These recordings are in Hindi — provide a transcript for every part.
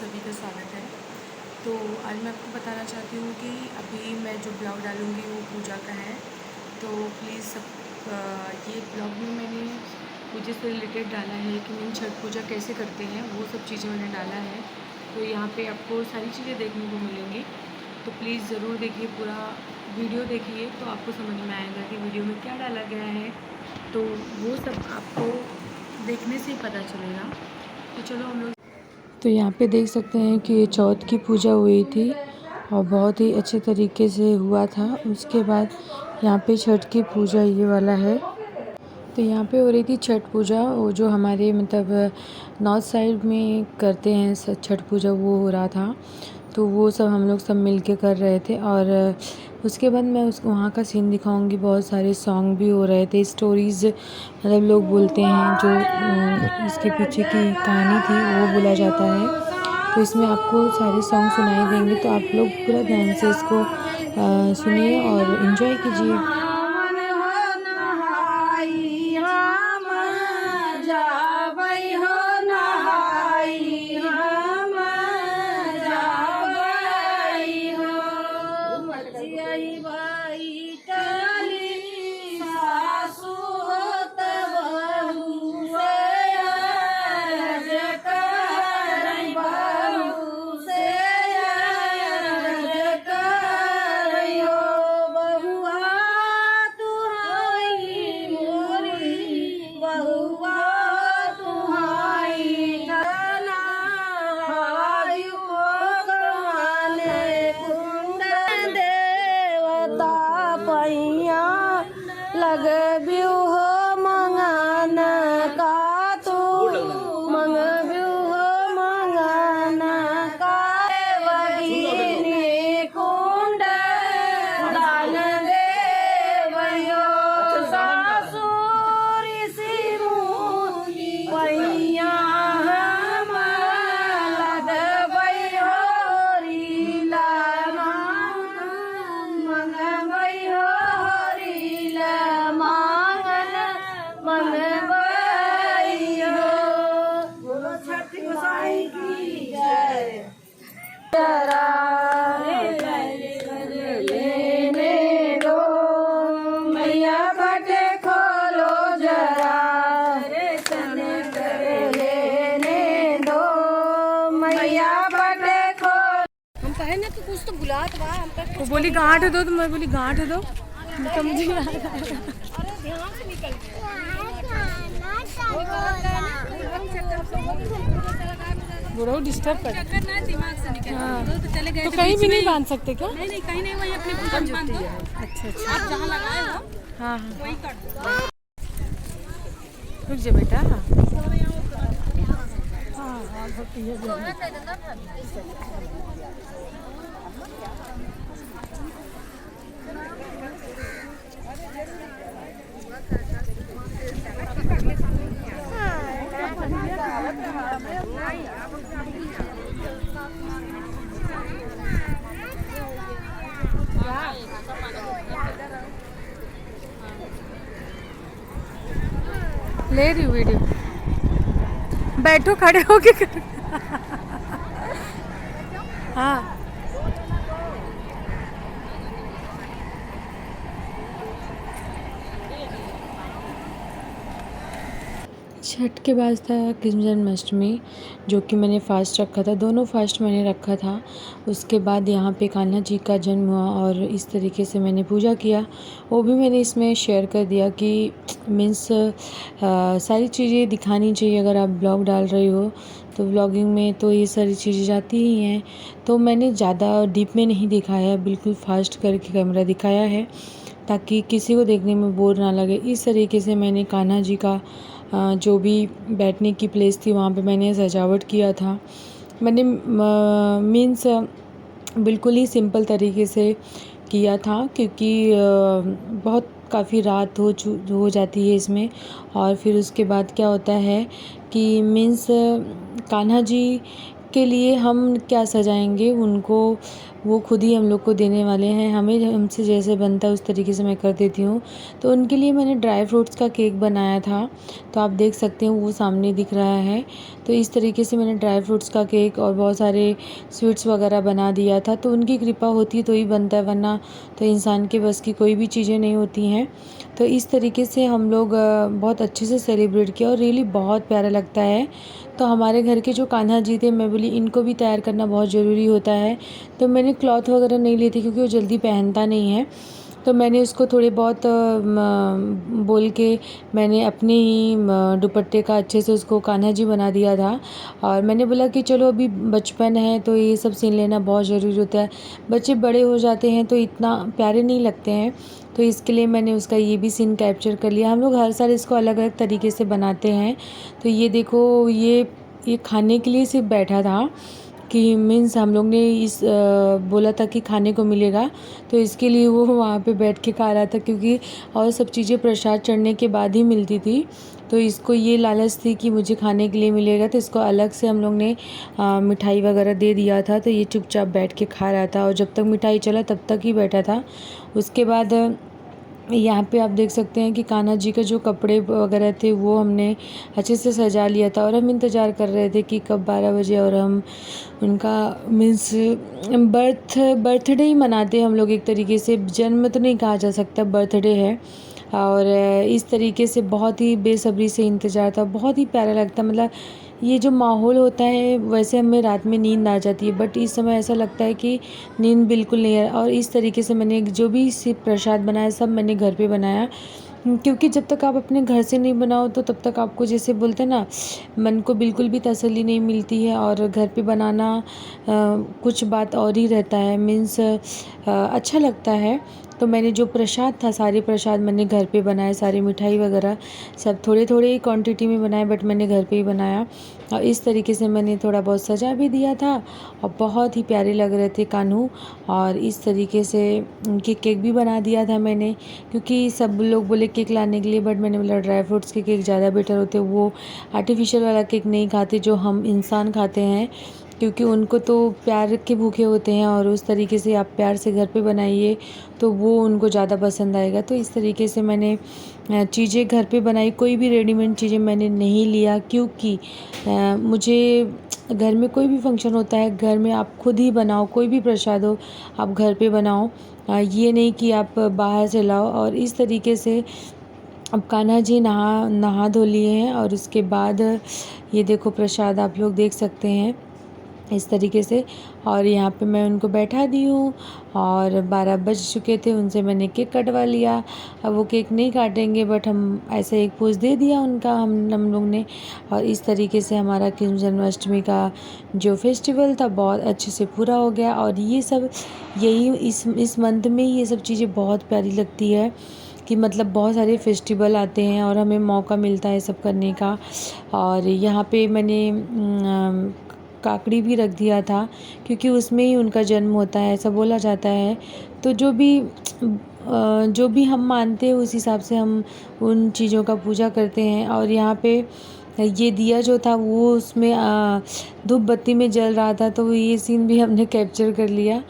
सभी का स्वागत है। तो आज मैं आपको बताना चाहती हूँ कि अभी मैं जो ब्लॉग डालूँगी वो पूजा का है। तो प्लीज़ ये ब्लॉग में मैंने पूजा से रिलेटेड डाला है कि मैं छठ पूजा कैसे करते हैं, वो सब चीज़ें मैंने डाला है। तो यहाँ पे आपको सारी चीज़ें देखने को मिलेंगी, तो प्लीज़ ज़रूर देखिए, पूरा वीडियो देखिए तो आपको समझ में आएगा कि वीडियो में क्या डाला गया है। तो वो सब आपको देखने से ही पता चलेगा। तो चलो हम लोग। तो यहाँ पे देख सकते हैं कि ये चौथ की पूजा हुई थी और बहुत ही अच्छे तरीके से हुआ था। उसके बाद यहाँ पे छठ की पूजा ये वाला है। तो यहाँ पे हो रही थी छठ पूजा, वो जो हमारे मतलब नॉर्थ साइड में करते हैं छठ पूजा, वो हो रहा था। तो वो सब हम लोग सब मिल के कर रहे थे। और उसके बाद मैं उसको वहाँ का सीन दिखाऊंगी। बहुत सारे सॉन्ग भी हो रहे थे, स्टोरीज़ मतलब लोग बोलते हैं, जो इसके पीछे की कहानी थी वो बोला जाता है। तो इसमें आपको सारे सॉन्ग सुनाई देंगे, तो आप लोग पूरा ध्यान से इसको सुनिए और इन्जॉय कीजिए। लग बियू हो मंगन का तू मंग बियू हो मंगन का बगिनी कुंड दान देवयो सासुर सिमुनी पैया हम लगबयो रीला मंगबयो रीला लेने दो मैया बटे खोलो जरा लेने दो मैया बटे खोलो। हम कहे ना कि कुछ तो बुलात बा हम तक। वो बोली गांठ दो, तो मैं बोली गांठ दो, समझी। अरे ध्यान से निकल बुढ़ो डिस्टर्ब कर दिमाग से निकल। हाँ। तो चले गए तो कहीं भी नहीं बांध सकते क्या? नहीं कहीं नहीं, वही अपने पूजन बांध दो। अच्छा अच्छा, आप जहाँ लगाए हो हाँ हाँ, वही कर दो। रुक जा बेटा। ले रही हूँ वीडियो, बैठो खड़े होके कर। हाँ, छठ के बाद था कृष्ण जन्माष्टमी, जो कि मैंने फ़ास्ट रखा था। दोनों फ़ास्ट मैंने रखा था। उसके बाद यहाँ पे कान्हा जी का जन्म हुआ और इस तरीके से मैंने पूजा किया। वो भी मैंने इसमें शेयर कर दिया कि मीन्स सारी चीज़ें दिखानी चाहिए। अगर आप ब्लॉग डाल रही हो तो ब्लॉगिंग में तो ये सारी चीज़ें जाती ही हैं। तो मैंने ज़्यादा डीप में नहीं दिखाया, बिल्कुल फास्ट करके कैमरा दिखाया है ताकि किसी को देखने में बोर ना लगे। इस तरीके से मैंने कान्हा जी का जो भी बैठने की प्लेस थी वहाँ पे मैंने सजावट किया था। मैंने मीन्स बिल्कुल ही सिंपल तरीके से किया था, क्योंकि बहुत काफ़ी रात हो जाती है इसमें। और फिर उसके बाद क्या होता है कि मीन्स कान्हा जी के लिए हम क्या सजाएंगे उनको, वो खुद ही हम लोग को देने वाले हैं। हमें हमसे जैसे बनता है उस तरीके से मैं कर देती हूँ। तो उनके लिए मैंने ड्राई फ्रूट्स का केक बनाया था, तो आप देख सकते हैं वो सामने दिख रहा है। तो इस तरीके से मैंने ड्राई फ्रूट्स का केक और बहुत सारे स्वीट्स वगैरह बना दिया था। तो उनकी कृपा होती है तो ही बनता है, वरना तो इंसान के बस की कोई भी चीज़ें नहीं होती हैं। तो इस तरीके से हम लोग बहुत अच्छे से सेलिब्रेट किया और रियली बहुत प्यारा लगता है। तो हमारे घर के जो कान्हा जी थे, मैं बोली इनको भी तैयार करना बहुत ज़रूरी होता है। तो मैंने क्लॉथ वगैरह नहीं ली थी क्योंकि वो जल्दी पहनता नहीं है। तो मैंने उसको थोड़े बहुत बोल के मैंने अपने ही दुपट्टे का अच्छे से उसको कान्हा जी बना दिया था। और मैंने बोला कि चलो अभी बचपन है तो ये सब सीन लेना बहुत ज़रूरी होता है। बच्चे बड़े हो जाते हैं तो इतना प्यारे नहीं लगते हैं, तो इसके लिए मैंने उसका ये भी सीन कैप्चर कर लिया। हम लोग हर साल इसको अलग अलग तरीके से बनाते हैं। तो ये देखो, ये खाने के लिए सिर्फ बैठा था कि मीन्स हम लोग ने बोला था कि खाने को मिलेगा, तो इसके लिए वो वहाँ पे बैठ के खा रहा था, क्योंकि और सब चीज़ें प्रसाद चढ़ने के बाद ही मिलती थी। तो इसको ये लालच थी कि मुझे खाने के लिए मिलेगा, तो इसको अलग से हम लोग ने मिठाई वगैरह दे दिया था। तो ये चुपचाप बैठ के खा रहा था और जब तक मिठाई चला तब तक ही बैठा था। उसके बाद यहाँ पे आप देख सकते हैं कि कान्हा जी का जो कपड़े वगैरह थे वो हमने अच्छे से सजा लिया था और हम इंतज़ार कर रहे थे कि कब 12 बजे और हम उनका मीन्स बर्थडे ही मनाते हैं हम लोग एक तरीके से। जन्म तो नहीं कहा जा सकता, बर्थडे है। और इस तरीके से बहुत ही बेसब्री से इंतज़ार था, बहुत ही प्यारा लगता। मतलब ये जो माहौल होता है, वैसे हमें रात में नींद आ जाती है, बट इस समय ऐसा लगता है कि नींद बिल्कुल नहीं है। और इस तरीके से मैंने जो भी सिर्फ प्रसाद बनाया सब मैंने घर पे बनाया, क्योंकि जब तक आप अपने घर से नहीं बनाओ तो तब तक आपको, जैसे बोलते हैं ना, मन को बिल्कुल भी तसल्ली नहीं मिलती है। और घर पे बनाना कुछ बात और ही रहता है, मीन्स अच्छा लगता है। तो मैंने जो प्रसाद था, सारे प्रसाद मैंने घर पे बनाए, सारी मिठाई वगैरह सब थोड़े थोड़े ही क्वांटिटी में बनाए, बट मैंने घर पे ही बनाया। और इस तरीके से मैंने थोड़ा बहुत सजा भी दिया था और बहुत ही प्यारे लग रहे थे कान्हू। और इस तरीके से उनके केक भी बना दिया था मैंने, क्योंकि सब लोग बोले केक लाने के लिए, बट मैंने बोला ड्राई फ्रूट्स के केक ज़्यादा बेटर होते, वो आर्टिफिशियल वाला केक नहीं खाते जो हम इंसान खाते हैं, क्योंकि उनको तो प्यार के भूखे होते हैं। और उस तरीके से आप प्यार से घर पे बनाइए तो वो उनको ज़्यादा पसंद आएगा। तो इस तरीके से मैंने चीज़ें घर पे बनाई, कोई भी रेडीमेड चीज़ें मैंने नहीं लिया, क्योंकि मुझे घर में कोई भी फंक्शन होता है, घर में आप खुद ही बनाओ, कोई भी प्रसाद हो आप घर पे बनाओ, ये नहीं कि आप बाहर से लाओ। और इस तरीके से अब कान्हा जी नहा धो लिए हैं और उसके बाद ये देखो प्रसाद आप लोग देख सकते हैं इस तरीके से। और यहाँ पे मैं उनको बैठा दी हूँ और 12 बज चुके थे, उनसे मैंने केक कटवा लिया। अब वो केक नहीं काटेंगे, बट हम ऐसे एक पोज दे दिया उनका हम लोग ने। और इस तरीके से हमारा कृष्ण जन्माष्टमी का जो फेस्टिवल था बहुत अच्छे से पूरा हो गया। और ये सब यही इस मंथ में ये सब चीज़ें बहुत प्यारी लगती है कि मतलब बहुत सारे फेस्टिवल आते हैं और हमें मौका मिलता है सब करने का। और यहाँ पे मैंने काकड़ी भी रख दिया था, क्योंकि उसमें ही उनका जन्म होता है ऐसा बोला जाता है। तो जो भी हम मानते हैं उस हिसाब से हम उन चीज़ों का पूजा करते हैं। और यहाँ पे ये दिया जो था वो उसमें धूप बत्ती में जल रहा था, तो ये सीन भी हमने कैप्चर कर लिया।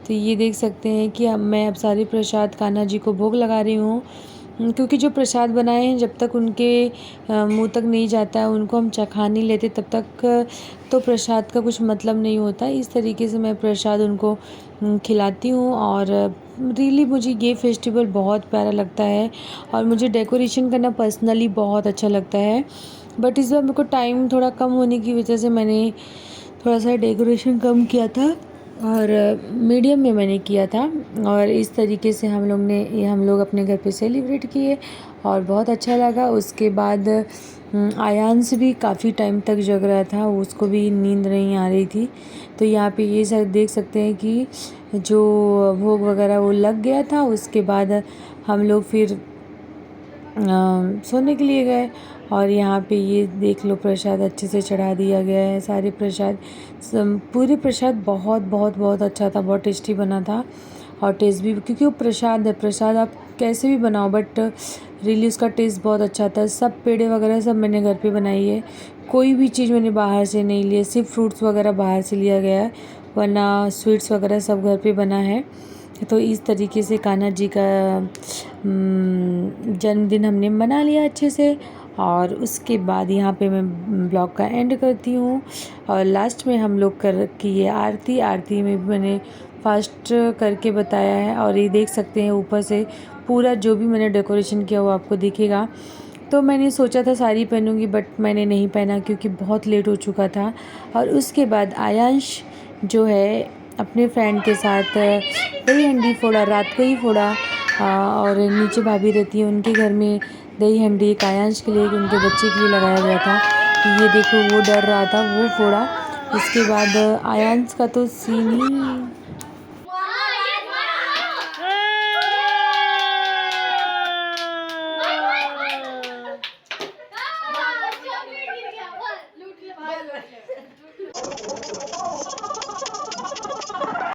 तो ये देख सकते हैं कि मैं अब सारे प्रसाद कान्हा जी को भोग लगा रही हूँ, क्योंकि जो प्रसाद बनाए हैं जब तक उनके मुंह तक नहीं जाता है, उनको हम चखा नहीं लेते, तब तक तो प्रसाद का कुछ मतलब नहीं होता। इस तरीके से मैं प्रसाद उनको खिलाती हूँ। और रियली मुझे ये फेस्टिवल बहुत प्यारा लगता है और मुझे डेकोरेशन करना पर्सनली बहुत अच्छा लगता है। बट इस बार मेरे को टाइम थोड़ा कम होने की वजह से मैंने थोड़ा सा डेकोरेशन कम किया था और मीडियम में मैंने किया था। और इस तरीके से हम लोग अपने घर पे सेलिब्रेट किए और बहुत अच्छा लगा। उसके बाद आयांश भी काफ़ी टाइम तक जग रहा था, उसको भी नींद नहीं आ रही थी। तो यहाँ पे ये सब देख सकते हैं कि जो भोग वगैरह वो लग गया था। उसके बाद हम लोग फिर सोने के लिए गए। और यहाँ पे ये देख लो प्रसाद अच्छे से चढ़ा दिया गया है, सारे प्रसाद पूरे प्रसाद बहुत बहुत बहुत अच्छा था, बहुत टेस्टी बना था। और टेस्ट भी, क्योंकि वो प्रसाद है, प्रसाद आप कैसे भी बनाओ बट रियली उसका टेस्ट बहुत अच्छा था। सब पेड़े वगैरह सब मैंने घर पे बनाई है। कोई भी चीज़ मैंने बाहर से नहीं ली है, सिर्फ फ्रूट्स वगैरह बाहर से लिया गया है, वरना स्वीट्स वगैरह सब घर पे बना है। तो इस तरीके से कान्हा जी का जन्मदिन हमने मना लिया अच्छे से। और उसके बाद यहाँ पे मैं ब्लॉग का एंड करती हूँ। और लास्ट में हम लोग कर की ये आरती में भी मैंने फास्ट करके बताया है। और ये देख सकते हैं ऊपर से पूरा जो भी मैंने डेकोरेशन किया वो आपको दिखेगा। तो मैंने सोचा था साड़ी पहनूंगी, बट मैंने नहीं पहना क्योंकि बहुत लेट हो चुका था। और उसके बाद आयांश जो है अपने फ्रेंड के साथ दही हंडी फोड़ा, रात को ही फोड़ा। और नीचे भाभी रहती है, उनके घर में दही हंडी एक आयांश के लिए, एक उनके बच्चे के लिए लगाया गया था। ये देखो वो डर रहा था, वो फोड़ा। इसके बाद आयांश का तो सीन ही